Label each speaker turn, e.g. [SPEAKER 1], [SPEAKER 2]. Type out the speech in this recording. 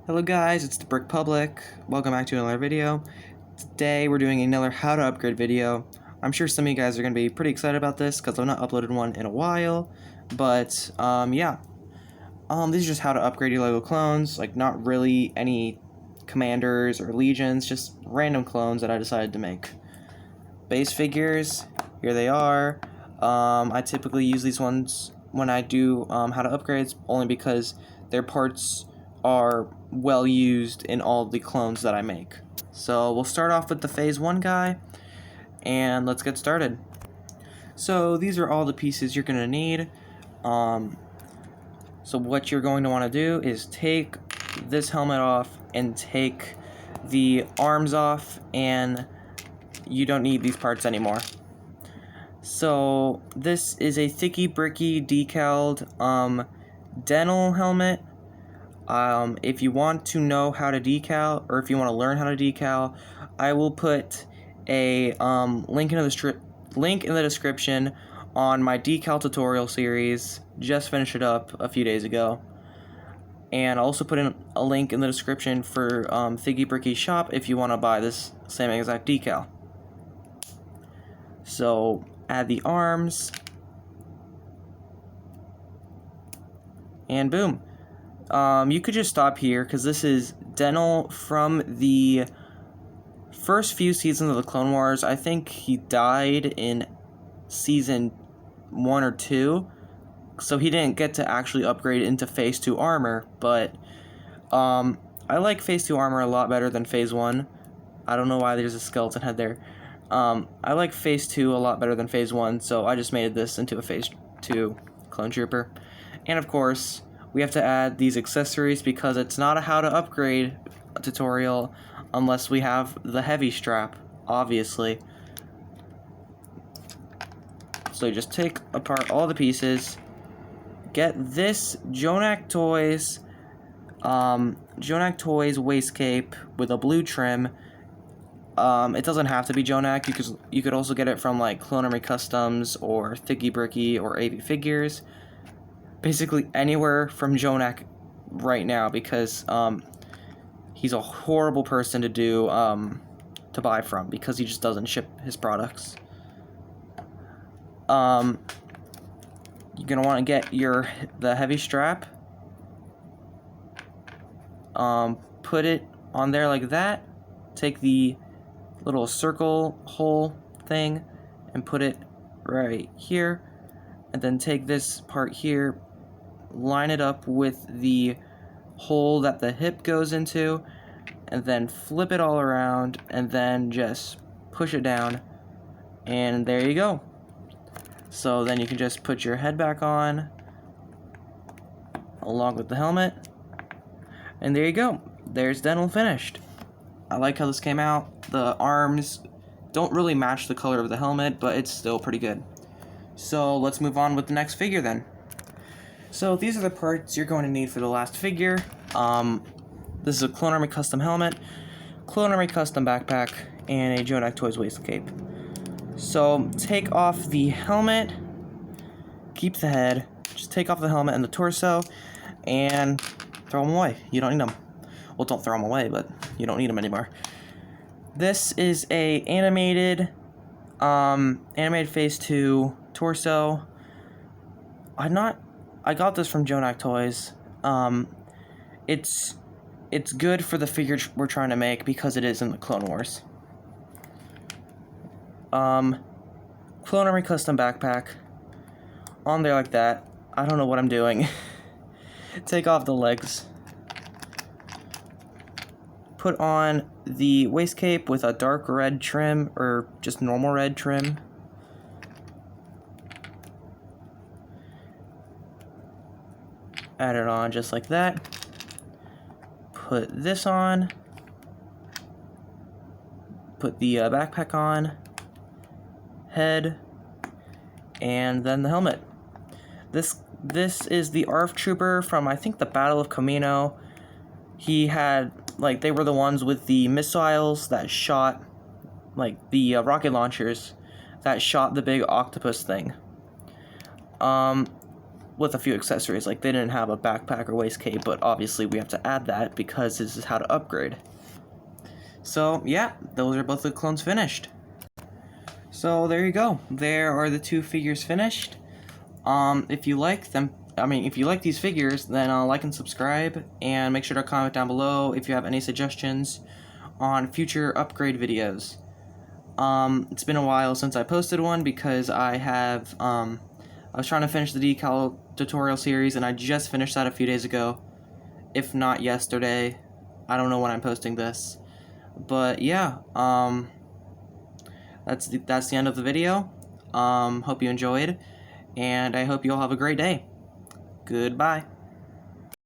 [SPEAKER 1] Hello guys, it's the Brick Public. Welcome back to another video. Today we're doing another how to upgrade video. I'm sure some of you guys are going to be pretty excited about this because I've not uploaded one in a while. But yeah, these are just how to upgrade your LEGO clones. Like not really any commanders or legions, just random clones that I decided to make. Base figures, here they are. I typically use these ones when I do how to upgrades only because their parts are well used in all the clones that I make. So we'll start off with the phase 1 guy and let's get started. So these are all the pieces you're going to need. So what you're going to want to do is take this helmet off and take the arms off, and you don't need these parts anymore. So this is a thicky bricky decaled dental helmet. If you want to know how to decal, or if you want to learn how to decal, I will put a link in the description on my decal tutorial series. Just finished it up a few days ago, and I'll also put in a link in the description for Thicky Bricky's shop if you want to buy this same exact decal. So add the arms, and boom. You could just stop here because this is dental from the first few seasons of the Clone Wars. I think he died in season 1 or 2, so he didn't get to actually upgrade into phase 2 armor, but I like phase 2 armor a lot better than phase 1. I don't know why there's a skeleton head there. I like phase 2 a lot better than phase 1, so I just made this into a phase 2 clone trooper. And of course, we have to add these accessories because it's not a how to upgrade tutorial unless we have the heavy strap, obviously. So you just take apart all the pieces, get this Jonak Toys waist cape with a blue trim. It doesn't have to be Jonak. You could also get it from like Clone Army Customs or Thicky Bricky or AV Figures. Basically anywhere from Jonak right now, because he's a horrible person to do to buy from because he just doesn't ship his products. You're gonna want to get the heavy strap. Put it on there like that. Take the little circle hole thing and put it right here, and then take this part here, line it up with the hole that the hip goes into, and then flip it all around, and then just push it down, and there you go. So then you can just put your head back on along with the helmet, and there you go. There's dental finished. I like how this came out. The arms don't really match the color of the helmet, but it's still pretty good. So let's move on with the next figure then. So these are the parts you're going to need for the last figure. This is a Clone Army Custom helmet, Clone Army Custom backpack, and a Jonak Toys waist cape. So take off the helmet, keep the head, just take off the helmet and the torso, and throw them away. You don't need them. Well, don't throw them away, but you don't need them anymore. This is a animated phase 2 torso. I got this from Jonak Toys. It's good for the figure we're trying to make because it is in the Clone Wars. Clone Army Custom backpack on there like that. I don't know what I'm doing. Take off the legs. Put on the waist cape with a dark red trim, or just normal red trim. Add it on just like that. Put this on. Put the backpack on. Head. And then the helmet. This is the ARF Trooper from, I think, the Battle of Camino. He had, like, they were the ones with the missiles that shot, like, the rocket launchers that shot the big octopus thing. with a few accessories. Like, they didn't have a backpack or waist cape, but obviously we have to add that because this is how to upgrade. So yeah, those are both the clones finished. So there you go. There are the 2 figures finished. If you like them, if you like these figures, then like and subscribe, and make sure to comment down below if you have any suggestions on future upgrade videos. It's been a while since I posted one because I was trying to finish the decal tutorial series, and I just finished that a few days ago, if not yesterday. I don't know when I'm posting this, but yeah, that's the end of the video. Hope you enjoyed, and I hope you all have a great day. Goodbye.